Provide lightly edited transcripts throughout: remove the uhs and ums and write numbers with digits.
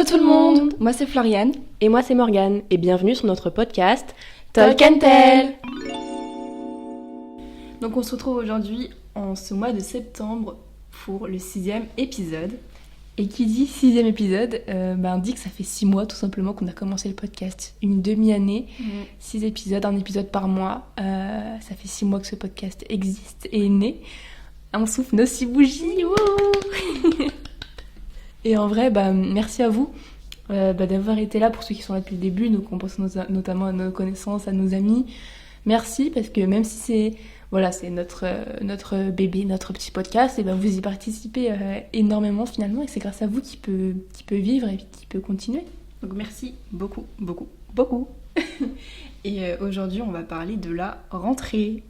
Hello tout le monde, moi c'est Floriane. Et moi c'est Morgane, et bienvenue sur notre podcast Talk and Tell. Donc on se retrouve aujourd'hui en ce mois de septembre pour le 6e épisode. Et qui dit 6e épisode, dit que ça fait 6 mois tout simplement qu'on a commencé le podcast. Une demi-année, 6 épisodes, un épisode par mois. Ça fait 6 mois que ce podcast existe et est né. On souffle nos 6 bougies. Et en vrai, merci à vous d'avoir été là pour ceux qui sont là depuis le début. Donc on pense notamment à nos connaissances, à nos amis. Merci parce que même si c'est notre bébé, notre petit podcast, et vous y participez énormément finalement, et c'est grâce à vous qu'il peut vivre et qui peut continuer. Donc merci beaucoup. Et aujourd'hui on va parler de la rentrée.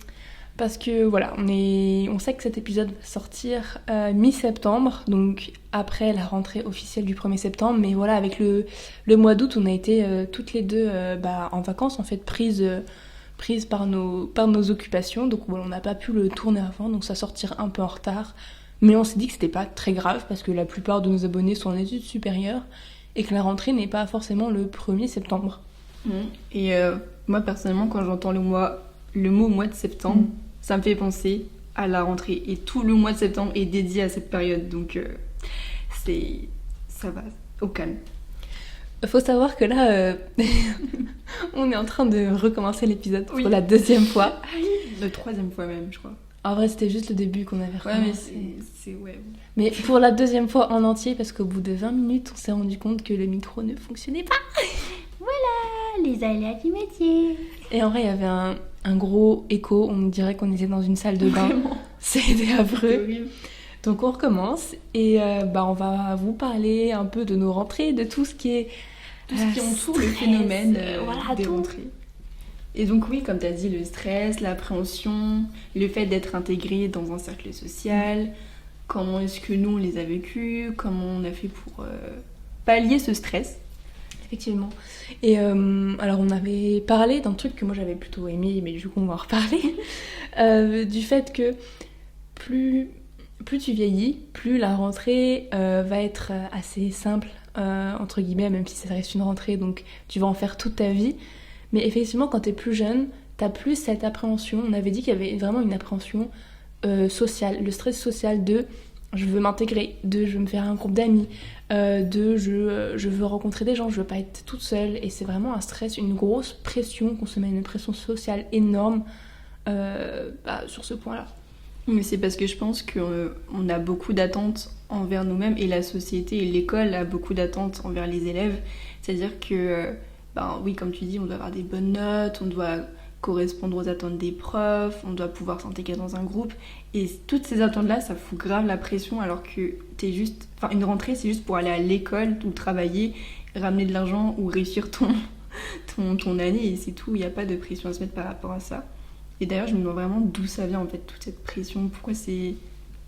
Parce que voilà, on sait que cet épisode va sortir mi-septembre, donc après la rentrée officielle du 1er septembre, mais voilà, avec le mois d'août, on a été toutes les deux en vacances, en fait, prises par nos occupations, donc voilà, on n'a pas pu le tourner avant, donc ça sortira un peu en retard, mais on s'est dit que c'était pas très grave, parce que la plupart de nos abonnés sont en études supérieures, et que la rentrée n'est pas forcément le 1er septembre. Et moi, personnellement, quand j'entends le mot mois de septembre, ça me fait penser à la rentrée. Et tout le mois de septembre est dédié à cette période. Donc, ça va au calme. Faut savoir que là, on est en train de recommencer l'épisode pour la 2e fois. La 3e fois même, je crois. En vrai, c'était juste le début qu'on avait recommencé. Mais pour la 2e fois en entier, parce qu'au bout de 20 minutes, on s'est rendu compte que le micro ne fonctionnait pas. Voilà, les aléas du métier. Et en vrai, il y avait un gros écho, on dirait qu'on était dans une salle de bain. C'était affreux. Donc on recommence et on va vous parler un peu de nos rentrées, de tout ce qui entoure le phénomène des rentrées. Et donc oui, comme tu as dit, le stress, l'appréhension, le fait d'être intégré dans un cercle social, comment est-ce que nous on les a vécus, comment on a fait pour pallier ce stress. Effectivement. Et alors on avait parlé d'un truc que moi j'avais plutôt aimé, mais du coup on va en reparler, du fait que plus tu vieillis, plus la rentrée va être assez simple, entre guillemets, même si ça reste une rentrée, donc tu vas en faire toute ta vie. Mais effectivement, quand t'es plus jeune, t'as plus cette appréhension. On avait dit qu'il y avait vraiment une appréhension sociale, le stress social de je veux m'intégrer, de je veux me faire un groupe d'amis, de je veux rencontrer des gens, je veux pas être toute seule. Et c'est vraiment un stress, une grosse pression qu'on se met, une pression sociale énorme sur ce point-là. Mais c'est parce que je pense qu'on a beaucoup d'attentes envers nous-mêmes et la société et l'école a beaucoup d'attentes envers les élèves. C'est-à-dire que, oui, comme tu dis, on doit avoir des bonnes notes, on doit correspondre aux attentes des profs, on doit pouvoir s'intégrer dans un groupe. Et toutes ces attentes-là, ça fout grave la pression alors que une rentrée, c'est juste pour aller à l'école ou travailler, ramener de l'argent ou réussir ton année et c'est tout. Il n'y a pas de pression à se mettre par rapport à ça. Et d'ailleurs, je me demande vraiment d'où ça vient en fait, toute cette pression.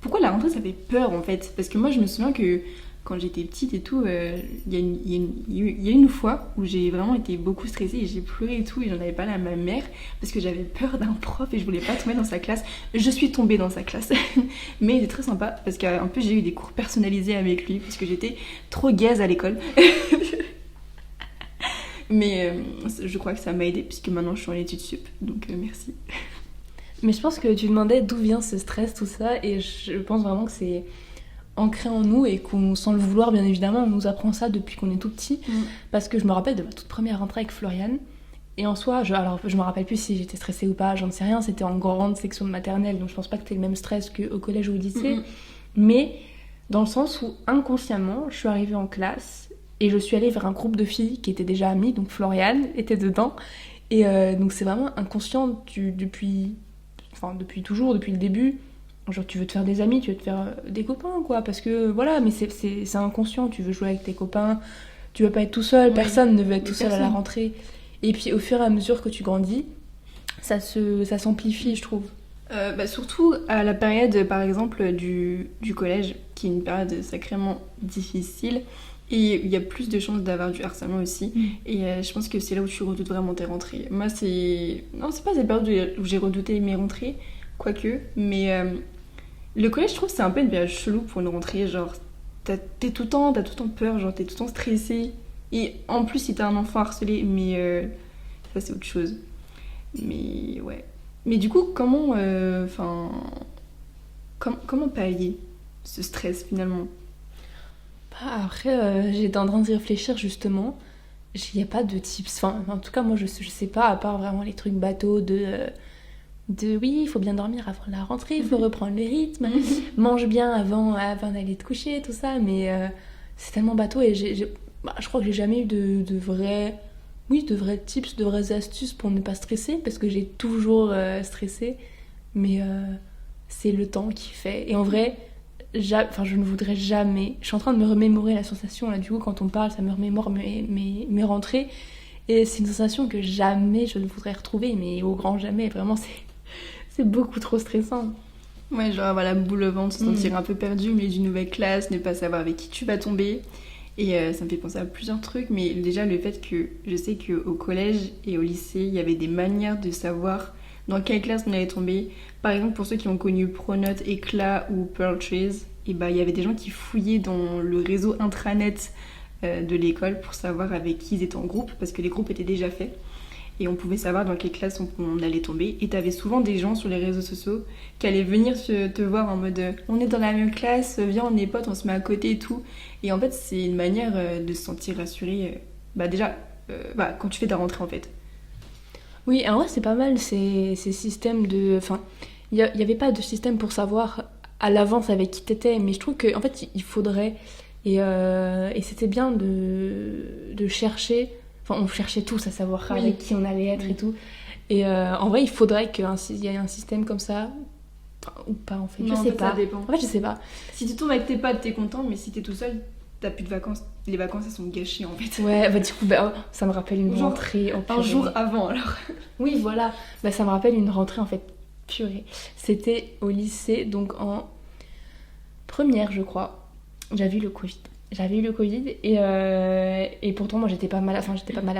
Pourquoi la rentrée, ça fait peur en fait? Parce que moi, je me souviens que quand j'étais petite et tout, il y a une fois où j'ai vraiment été beaucoup stressée et j'ai pleuré et tout et j'en avais parlé à ma mère parce que j'avais peur d'un prof et je voulais pas tomber dans sa classe. Je suis tombée dans sa classe, mais il était très sympa parce qu'un peu j'ai eu des cours personnalisés avec lui parce que j'étais trop gaze à l'école. Mais je crois que ça m'a aidée puisque maintenant je suis en études sup, donc merci. Mais je pense que tu demandais d'où vient ce stress, tout ça, et je pense vraiment que c'est ancré en nous et qu'on, sans le vouloir bien évidemment, on nous apprend ça depuis qu'on est tout petit. Parce que je me rappelle de ma toute première rentrée avec Floriane, et en soi, je me rappelle plus si j'étais stressée ou pas, j'en sais rien, c'était en grande section de maternelle, donc je pense pas que c'était le même stress qu'au collège ou au lycée, mais dans le sens où inconsciemment, je suis arrivée en classe, et je suis allée vers un groupe de filles qui étaient déjà amies, donc Floriane était dedans. Et donc c'est vraiment inconscient depuis toujours, depuis le début. Genre tu veux te faire des amis, tu veux te faire des copains, quoi. Parce que voilà, mais c'est inconscient, tu veux jouer avec tes copains, tu veux pas être tout seul, personne ne veut être tout seul à la rentrée. Et puis au fur et à mesure que tu grandis, ça s'amplifie, je trouve. Surtout à la période, par exemple, du collège, qui est une période sacrément difficile. Et il y a plus de chances d'avoir du harcèlement aussi. Et je pense que c'est là où tu redoutes vraiment tes rentrées. Moi, non, c'est pas cette période où j'ai redouté mes rentrées, quoique. Mais le collège, je trouve, c'est un peu une période chelou pour une rentrée. Genre, t'es tout le temps, t'as tout le temps peur, genre t'es tout le temps stressé. Et en plus, si t'as un enfant harcelé, mais ça c'est autre chose. Mais ouais. Mais du coup, comment pallier ce stress finalement? Après, j'étais en train d'y réfléchir justement. Il n'y a pas de tips. Enfin, en tout cas, moi, je sais pas, à part vraiment les trucs bateaux de oui, il faut bien dormir avant la rentrée, il faut reprendre le rythme, mange bien avant d'aller te coucher, tout ça. Mais c'est tellement bateau et je crois que j'ai jamais eu de vrais tips, de vraies astuces pour ne pas stresser parce que j'ai toujours stressé. Mais c'est le temps qui fait. Et en vrai, je ne voudrais jamais. Je suis en train de me remémorer la sensation là, du coup, quand on parle, ça me remémore mes rentrées. Et c'est une sensation que jamais je ne voudrais retrouver, mais au grand jamais. Vraiment, c'est beaucoup trop stressant. Ouais, genre avoir la boule au ventre, se sentir un peu perdu au milieu d'une nouvelle classe, ne pas savoir avec qui tu vas tomber. Et ça me fait penser à plusieurs trucs, mais déjà le fait que je sais qu'au collège et au lycée, il y avait des manières de savoir dans quelle classe on allait tomber. Par exemple, pour ceux qui ont connu Pronote, Éclat ou Pearl Trees, et bah, il y avait des gens qui fouillaient dans le réseau intranet de l'école pour savoir avec qui ils étaient en groupe, parce que les groupes étaient déjà faits. Et on pouvait savoir dans quelle classe on allait tomber. Et t'avais souvent des gens sur les réseaux sociaux qui allaient venir te voir en mode on est dans la même classe, viens, on est potes, on se met à côté et tout. Et en fait, c'est une manière de se sentir rassuré. Quand tu fais ta rentrée en fait. Oui, en vrai, c'est pas mal ces systèmes de. Enfin, il n'y avait pas de système pour savoir à l'avance avec qui t'étais, mais je trouve qu'en fait, il faudrait. Et c'était bien de chercher. Enfin, on cherchait tous à savoir avec qui on allait être et tout. Et en vrai, il faudrait qu'il y ait un système comme ça. Enfin, ou pas, en fait. Non, je sais pas. Ça dépend. En fait, je sais pas. Si tu tombes avec tes potes, t'es content, mais si t'es tout seul, t'as plus de vacances. Les vacances, elles sont gâchées, en fait. Ouais, bah du coup, ça me rappelle une rentrée. Un jour avant, alors. Oui, voilà. Bah, ça me rappelle une rentrée, en fait. Purée. C'était au lycée, donc en première, je crois. J'avais eu le Covid et pourtant moi j'étais pas malade,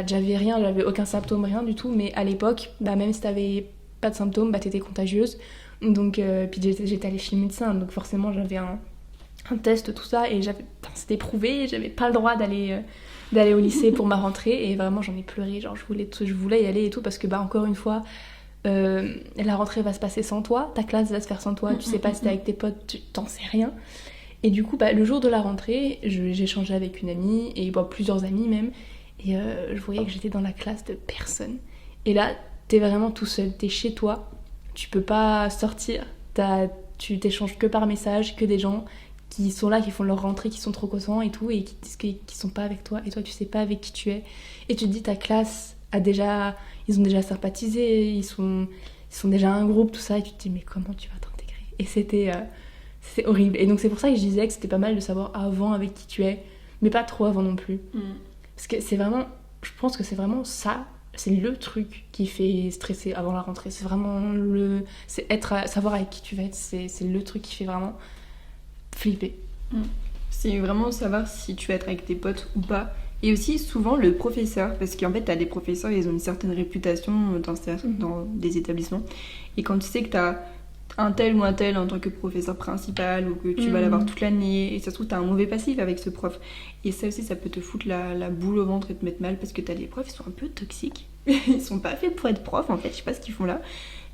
j'avais rien, j'avais aucun symptôme, rien du tout, mais à l'époque, même si t'avais pas de symptômes, t'étais contagieuse, donc puis j'étais allée chez le médecin, donc forcément j'avais un test, tout ça, et c'était prouvé, j'avais pas le droit d'aller au lycée pour ma rentrée, et vraiment j'en ai pleuré, genre je voulais y aller et tout, parce que encore une fois, la rentrée va se passer sans toi, ta classe va se faire sans toi, tu sais pas si t'es avec tes potes, tu t'en sais rien. Et du coup, le jour de la rentrée, j'ai échangé avec une amie, et plusieurs amis même, et je voyais que j'étais dans la classe de personne. Et là, t'es vraiment tout seul, t'es chez toi, tu peux pas sortir, tu t'échanges que par message, que des gens qui sont là, qui font leur rentrée, qui sont trop contents et tout, et qui disent qu'ils sont pas avec toi, et toi tu sais pas avec qui tu es. Et tu te dis, ta classe ils ont déjà sympathisé, ils sont déjà un groupe, tout ça, et tu te dis, mais comment tu vas t'intégrer? Et c'est horrible. Et donc c'est pour ça que je disais que c'était pas mal de savoir avant avec qui tu es, mais pas trop avant non plus. Parce que c'est vraiment, je pense que c'est vraiment ça, c'est le truc qui fait stresser avant la rentrée. C'est vraiment savoir avec qui tu vas être, c'est le truc qui fait vraiment flipper. C'est vraiment savoir si tu vas être avec tes potes ou pas. Et aussi souvent le professeur, parce qu'en fait t'as des professeurs, ils ont une certaine réputation dans des établissements. Et quand tu sais que t'as un tel ou un tel en tant que professeur principal, ou que tu vas l'avoir toute l'année, et ça se trouve t'as un mauvais passif avec ce prof, et ça aussi ça peut te foutre la boule au ventre et te mettre mal, parce que t'as des profs, ils sont un peu toxiques. Ils sont pas faits pour être profs en fait, je sais pas ce qu'ils font là,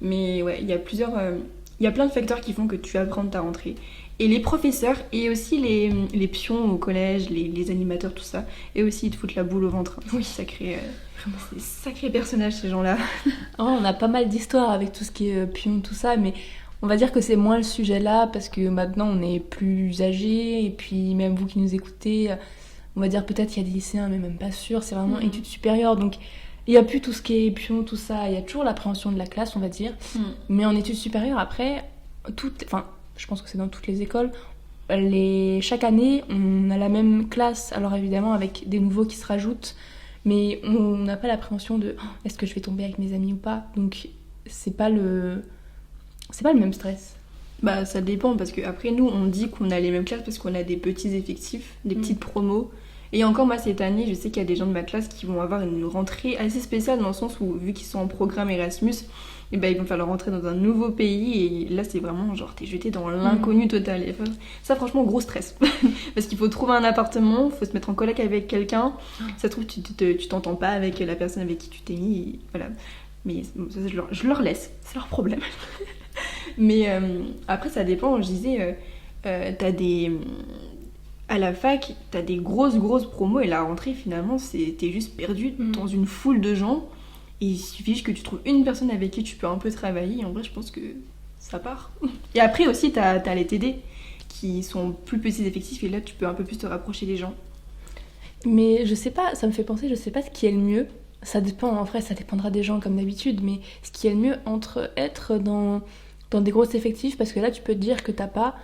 mais ouais, il y a plein de facteurs qui font que tu apprends ta rentrée. Et les professeurs, et aussi les pions au collège, les animateurs, tout ça, et aussi ils te foutent la boule au ventre. Oui, sacré personnage ces gens-là. On a pas mal d'histoires avec tout ce qui est pion, tout ça, mais on va dire que c'est moins le sujet là, parce que maintenant on est plus âgés, et puis même vous qui nous écoutez, on va dire peut-être qu'il y a des lycéens, mais même pas sûr, c'est vraiment études supérieures, donc il n'y a plus tout ce qui est pion, tout ça, il y a toujours l'appréhension de la classe, on va dire, mais en études supérieures, après, je pense que c'est dans toutes les écoles, chaque année on a la même classe, alors évidemment avec des nouveaux qui se rajoutent, mais on n'a pas l'appréhension de est-ce que je vais tomber avec mes amis ou pas, donc c'est pas le même stress. Bah ça dépend, parce qu'après nous on dit qu'on a les mêmes classes parce qu'on a des petits effectifs, des petites promos, Et encore, moi, cette année, je sais qu'il y a des gens de ma classe qui vont avoir une rentrée assez spéciale dans le sens où, vu qu'ils sont en programme Erasmus, et ben, ils vont faire leur rentrée dans un nouveau pays. Et là, c'est vraiment genre, t'es jeté dans l'inconnu total. Et ça, franchement, gros stress. Parce qu'il faut trouver un appartement, il faut se mettre en coloc avec quelqu'un. Ça se trouve, tu t'entends pas avec la personne avec qui tu t'es mis. Et voilà. Mais ça, je leur laisse, c'est leur problème. Mais après, ça dépend. Je disais, t'as des. À la fac, t'as des grosses promos et la rentrée, finalement, t'es juste perdu dans une foule de gens. Et il suffit juste que tu trouves une personne avec qui tu peux un peu travailler. Et en vrai, je pense que ça part. Et après aussi, t'as les TD qui sont plus petits effectifs et là, tu peux un peu plus te rapprocher des gens. Mais je sais pas, ça me fait penser, je sais pas ce qui est le mieux. Ça dépend, en vrai, ça dépendra des gens comme d'habitude. Mais ce qui est le mieux entre être dans des gros effectifs, parce que là, tu peux te dire que t'as pas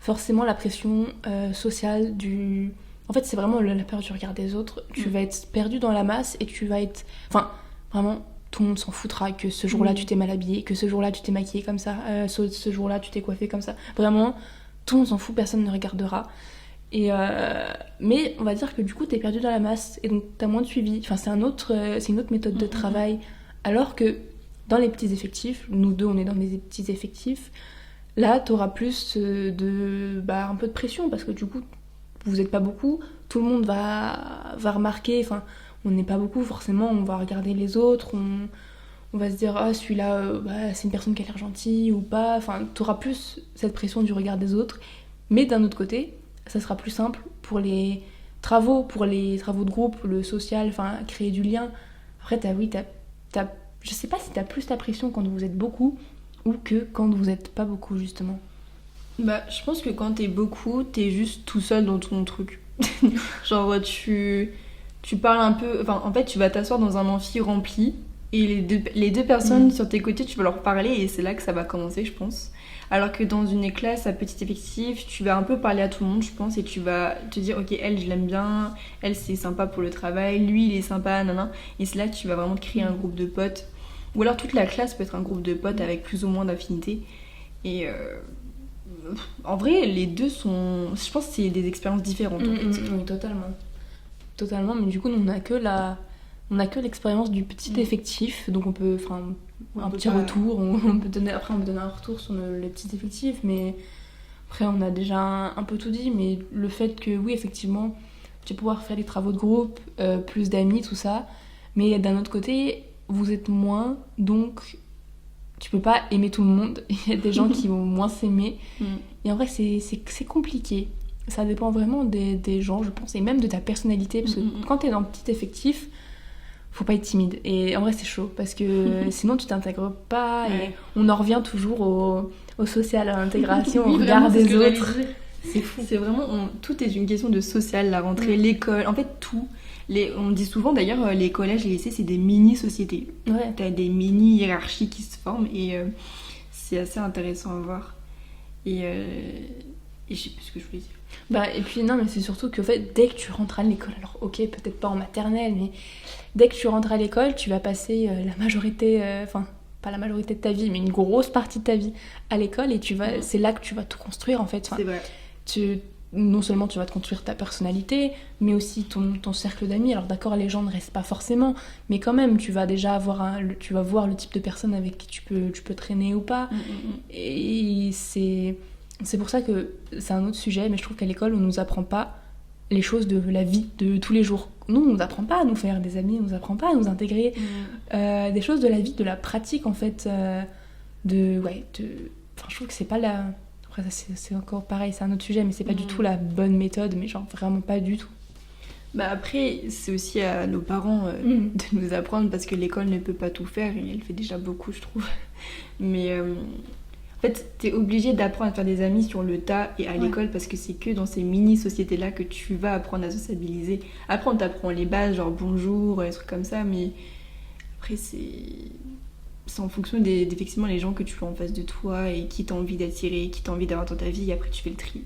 forcément la pression sociale du... En fait, c'est vraiment la peur du regard des autres. Tu vas être perdu dans la masse et tu vas être... Enfin, vraiment, tout le monde s'en foutra que ce jour-là, tu t'es mal habillé, que ce jour-là, tu t'es maquillé comme ça, ce jour-là, tu t'es coiffé comme ça. Vraiment, tout le monde s'en fout, personne ne regardera. Et mais on va dire que du coup, t'es perdu dans la masse et donc t'as moins de suivi. Enfin, c'est une autre méthode de travail. Alors que dans les petits effectifs, nous deux, on est dans des petits effectifs... Là, t'auras plus un peu de pression parce que du coup, vous n'êtes pas beaucoup, tout le monde va remarquer, enfin, on n'est pas beaucoup forcément, on va regarder les autres, on va se dire, ah, celui-là, c'est une personne qui a l'air gentille ou pas, enfin, t'auras plus cette pression du regard des autres, mais d'un autre côté, ça sera plus simple pour les travaux de groupe, le social, enfin, créer du lien. Après, je sais pas si t'as plus la pression quand vous êtes beaucoup, ou que quand vous êtes pas beaucoup, justement. Bah, je pense que quand t'es beaucoup, t'es juste tout seul dans ton truc. Genre, tu parles un peu... Enfin, en fait, tu vas t'asseoir dans un amphi rempli, et les deux personnes sur tes côtés, tu vas leur parler, et c'est là que ça va commencer, je pense. Alors que dans une classe à petit effectif, tu vas un peu parler à tout le monde, je pense, et tu vas te dire, ok, elle, je l'aime bien, elle, c'est sympa pour le travail, lui, il est sympa, nanana. Et c'est là que tu vas vraiment te créer un groupe de potes. Ou alors toute la classe peut être un groupe de potes avec plus ou moins d'affinité. Et en vrai, les deux sont... Je pense que c'est des expériences différentes. En fait. Oui, totalement. Totalement, mais du coup, on n'a que l'expérience du petit effectif. Donc on peut... Enfin, un petit retour. On peut donner un retour sur les petits effectifs. Mais après, on a déjà un peu tout dit. Mais le fait que, oui, effectivement, tu vas pouvoir faire des travaux de groupe, plus d'amis, tout ça. Mais d'un autre côté... vous êtes moins, donc tu peux pas aimer tout le monde. Il y a des gens qui vont moins s'aimer. Et en vrai, c'est compliqué. Ça dépend vraiment des gens, je pense, et même de ta personnalité. Parce que quand t'es dans un petit effectif, faut pas être timide. Et en vrai, c'est chaud, parce que sinon, tu t'intègres pas. Ouais. Et on en revient toujours au social, à l'intégration, au regard des autres. C'est fou. C'est vraiment... tout est une question de social, la rentrée, l'école, en fait, tout. On dit souvent d'ailleurs, les collèges et les lycées, c'est des mini-sociétés. Ouais. T'as des mini-hiérarchies qui se forment et c'est assez intéressant à voir. Et je sais plus ce que je voulais dire. Et puis non, mais c'est surtout qu'en fait, dès que tu rentres à l'école, alors ok, peut-être pas en maternelle, mais dès que tu rentres à l'école, tu vas passer la majorité, pas la majorité de ta vie, mais une grosse partie de ta vie à l'école et c'est là que tu vas tout construire en fait. C'est vrai. Non seulement tu vas te construire ta personnalité, mais aussi ton cercle d'amis. Alors d'accord, les gens ne restent pas forcément, mais quand même, tu vas déjà tu vas voir le type de personne avec qui tu peux traîner ou pas. Et c'est pour ça que c'est un autre sujet, mais je trouve qu'à l'école, on nous apprend pas les choses de la vie de tous les jours. Nous, on nous apprend pas à nous faire des amis, on nous apprend pas à nous intégrer des choses de la vie, de la pratique en fait. Je trouve que c'est pas la... Après, ça, c'est encore pareil, c'est un autre sujet, mais c'est pas du tout la bonne méthode, mais genre vraiment pas du tout. Après, c'est aussi à nos parents de nous apprendre parce que l'école ne peut pas tout faire et elle fait déjà beaucoup, je trouve. Mais en fait, t'es obligé d'apprendre à faire des amis sur le tas et à l'école parce que c'est que dans ces mini-sociétés-là que tu vas apprendre à sociabiliser. Après, on t'apprend les bases, genre bonjour, des trucs comme ça, mais après, c'est en fonction d'effectivement les gens que tu as en face de toi et qui t'as envie d'attirer, qui t'as envie d'avoir dans ta vie, et après tu fais le tri.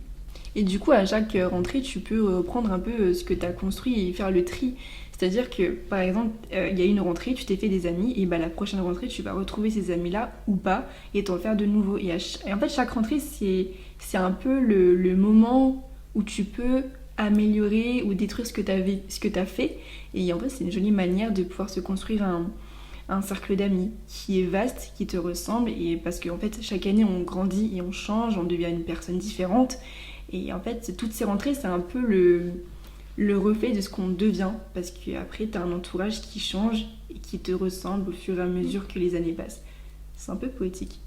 Et du coup, à chaque rentrée, tu peux prendre un peu ce que tu as construit et faire le tri. C'est-à-dire que, par exemple, il y a une rentrée, tu t'es fait des amis, et la prochaine rentrée, tu vas retrouver ces amis-là ou pas, et t'en faire de nouveau. Et en fait, chaque rentrée, c'est un peu le moment où tu peux améliorer ou détruire ce que t'as fait. Et en fait, c'est une jolie manière de pouvoir se construire un cercle d'amis qui est vaste, qui te ressemble. Et parce qu'en fait, chaque année, on grandit et on change, on devient une personne différente. Et en fait, toutes ces rentrées, c'est un peu le reflet de ce qu'on devient. Parce qu'après, t'as un entourage qui change et qui te ressemble au fur et à mesure que les années passent. C'est un peu poétique.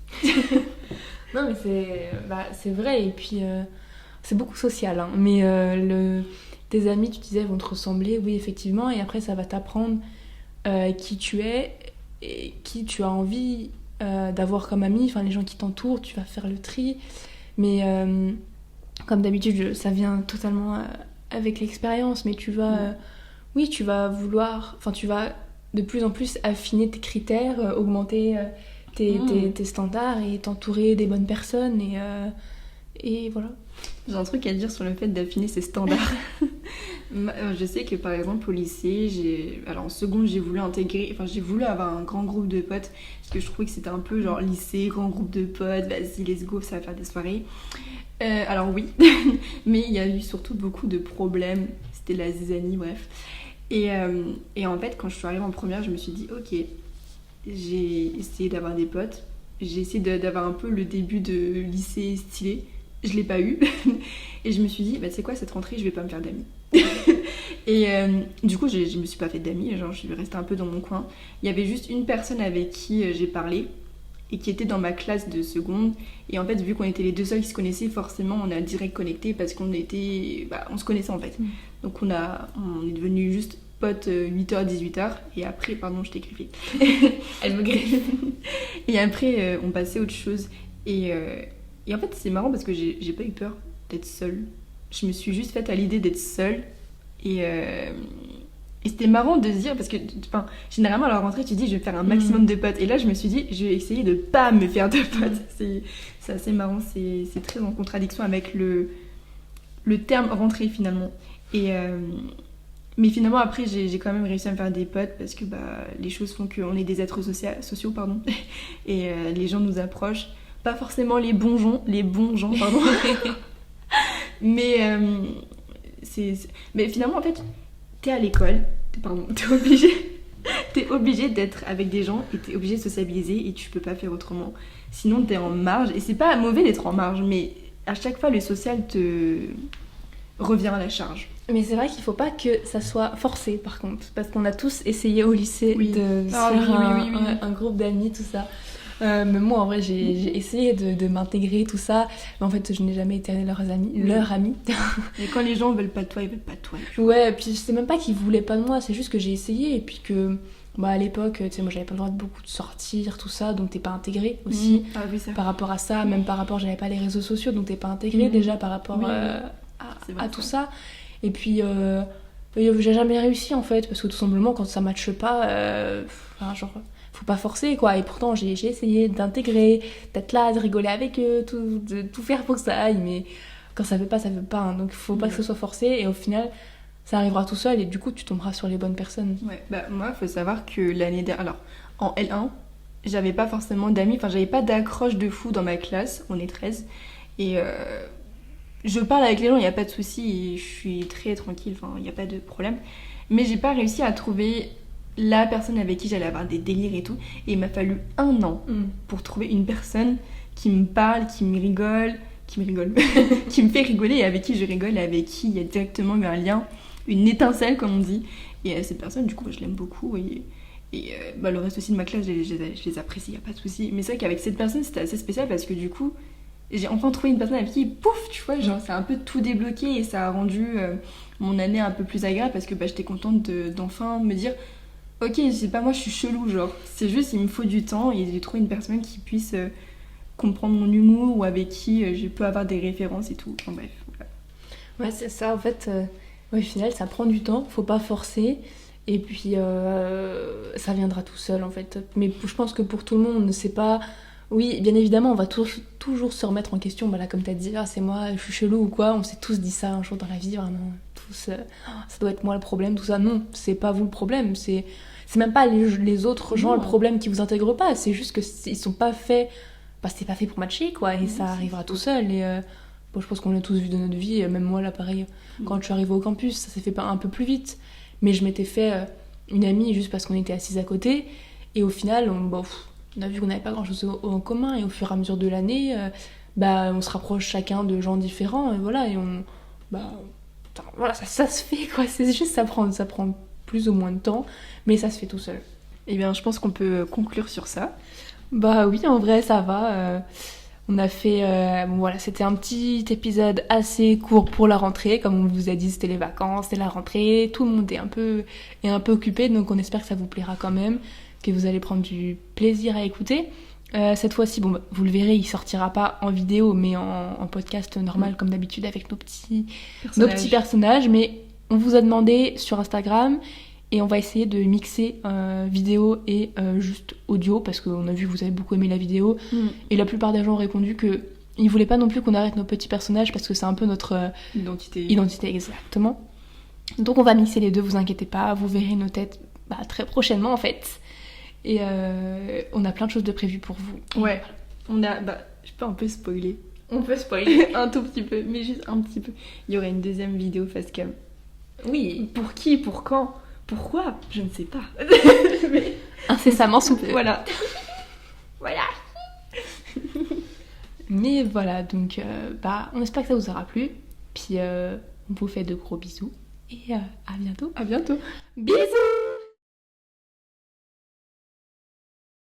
Non, mais c'est vrai. Et puis, c'est beaucoup social. Hein. Mais tes amis, tu disais, vont te ressembler, oui, effectivement. Et après, ça va t'apprendre qui tu es et qui tu as envie d'avoir comme ami. Enfin, les gens qui t'entourent, tu vas faire le tri. Mais comme d'habitude, ça vient totalement avec l'expérience. Mais tu vas, oui, tu vas vouloir... Enfin, tu vas de plus en plus affiner tes critères, augmenter... tes standards et t'entourer des bonnes personnes et voilà. J'ai un truc à dire sur le fait d'affiner ses standards. Je sais que par exemple au lycée, en seconde j'ai voulu avoir un grand groupe de potes parce que je trouvais que c'était un peu genre lycée, grand groupe de potes, vas-y let's go, ça va faire des soirées. Alors oui, mais il y a eu surtout beaucoup de problèmes, c'était la zizanie, bref. Et en fait quand je suis arrivée en première, je me suis dit ok, j'ai essayé d'avoir des potes, j'ai essayé d'avoir un peu le début de lycée stylé, je l'ai pas eu et je me suis dit bah tu sais quoi, cette rentrée je vais pas me faire d'amis. Et du coup je me suis pas fait d'amis, genre je suis restée un peu dans mon coin. Il y avait juste une personne avec qui j'ai parlé et qui était dans ma classe de seconde, et en fait vu qu'on était les deux seuls qui se connaissaient, forcément on a direct connecté parce qu'on se connaissait en fait. Donc on est devenus juste potes 8h 18h et après pardon je t'ai griffé. Elle me griffe. Et après on passait à autre chose et en fait c'est marrant parce que j'ai pas eu peur d'être seule. Je me suis juste faite à l'idée d'être seule et c'était marrant de se dire parce que généralement à la rentrée tu dis je vais faire un maximum de potes, et là je me suis dit je vais essayer de pas me faire de potes. C'est assez marrant, c'est très en contradiction avec le terme rentrée finalement. Mais finalement après j'ai quand même réussi à me faire des potes parce que les choses font qu'on est des êtres sociaux pardon. Et les gens nous approchent, pas forcément les bons gens pardon. Mais finalement en fait t'es à l'école, t'es obligé d'être avec des gens et t'es obligé de sociabiliser et tu peux pas faire autrement, sinon t'es en marge. Et c'est pas mauvais d'être en marge, mais à chaque fois le social te revient à la charge. Mais c'est vrai qu'il faut pas que ça soit forcé par contre, parce qu'on a tous essayé au lycée de se faire un groupe d'amis, tout ça. Mais moi en vrai j'ai essayé de m'intégrer, tout ça, mais en fait je n'ai jamais été leur ami. Et quand les gens veulent pas de toi, ils veulent pas de toi. Ouais, puis je sais même pas qu'ils voulaient pas de moi, c'est juste que j'ai essayé et puis que à l'époque, tu sais, moi j'avais pas le droit de beaucoup de sortir, tout ça, donc t'es pas intégrée aussi. Par rapport à ça, même par rapport, j'avais pas les réseaux sociaux, donc t'es pas intégrée déjà par rapport à tout ça. Et puis j'ai jamais réussi en fait, parce que tout simplement quand ça matche pas, faut pas forcer quoi. Et pourtant j'ai essayé d'intégrer, d'être là, de rigoler avec eux, de tout faire pour que ça aille, mais quand ça veut pas, ça veut pas, hein. Donc faut pas que ce soit forcé, et au final ça arrivera tout seul et du coup tu tomberas sur les bonnes personnes. Ouais, moi faut savoir que l'année dernière, alors en L1 j'avais pas forcément d'amis, j'avais pas d'accroche de fou dans ma classe, on est 13, et je parle avec les gens, il n'y a pas de souci, et je suis très tranquille, il n'y a pas de problème, mais j'ai pas réussi à trouver la personne avec qui j'allais avoir des délires et tout, et il m'a fallu 1 an pour trouver une personne qui me parle, qui me fait rigoler, et avec qui je rigole, et avec qui il y a directement eu un lien, une étincelle comme on dit. Et cette personne du coup je l'aime beaucoup, et le reste aussi de ma classe je les apprécie, il n'y a pas de souci. Mais c'est vrai qu'avec cette personne c'était assez spécial parce que du coup j'ai enfin trouvé une personne avec qui pouf, tu vois, genre ça a un peu tout débloqué, et ça a rendu mon année un peu plus agréable parce que j'étais contente d'enfin me dire ok, c'est pas moi je suis chelou, genre c'est juste il me faut du temps, et j'ai trouvé une personne qui puisse comprendre mon humour, ou avec qui je peux avoir des références et tout, bref voilà. Ouais, c'est ça en fait. Au final ça prend du temps, faut pas forcer, et puis ça viendra tout seul en fait. Mais je pense que pour tout le monde, c'est pas... Oui, bien évidemment, on va toujours se remettre en question, là comme t'as dit, c'est moi, je suis chelou ou quoi, on s'est tous dit ça un jour dans la vie, vraiment, tous, ça doit être moi le problème, tout ça. Non, c'est pas vous le problème, c'est même pas les autres gens le problème qui vous intègrent pas, c'est juste que ils sont pas faits, c'est pas fait pour matcher quoi, et ça arrivera tout seul, et Bon, je pense qu'on l'a tous vu de notre vie, même moi là pareil, quand je suis arrivée au campus, ça s'est fait un peu plus vite. Mais je m'étais fait une amie juste parce qu'on était assises à côté. Et au final, on a vu qu'on n'avait pas grand-chose en commun. Et au fur et à mesure de l'année, on se rapproche chacun de gens différents. Et voilà, voilà, ça se fait quoi. C'est juste, ça prend plus ou moins de temps, mais ça se fait tout seul. Eh bien, je pense qu'on peut conclure sur ça. Bah oui, en vrai, ça va. On a fait... voilà, c'était un petit épisode assez court pour la rentrée. Comme on vous a dit, c'était les vacances, c'était la rentrée. Tout le monde est un peu occupé, donc on espère que ça vous plaira quand même, que vous allez prendre du plaisir à écouter. Cette fois-ci, vous le verrez, il sortira pas en vidéo, mais en podcast normal, comme d'habitude, avec nos petits personnages. Mais on vous a demandé sur Instagram... Et on va essayer de mixer vidéo et juste audio, parce qu'on a vu que vous avez beaucoup aimé la vidéo. Et la plupart des gens ont répondu qu'ils ne voulaient pas non plus qu'on arrête nos petits personnages, parce que c'est un peu notre identité, exactement. Donc on va mixer les deux, vous inquiétez pas, vous verrez nos têtes très prochainement en fait. Et on a plein de choses de prévues pour vous. Ouais, on a... je peux un peu spoiler. On peut spoiler. Un tout petit peu, mais juste un petit peu. Il y aurait une deuxième vidéo face cam. Oui. Pour qui? Pour quand? Pourquoi? Je ne sais pas. Mais... incessamment sous peu. Voilà. Voilà. Mais voilà, donc on espère que ça vous aura plu. Puis on vous fait de gros bisous. Et à bientôt. À bientôt. Bisous.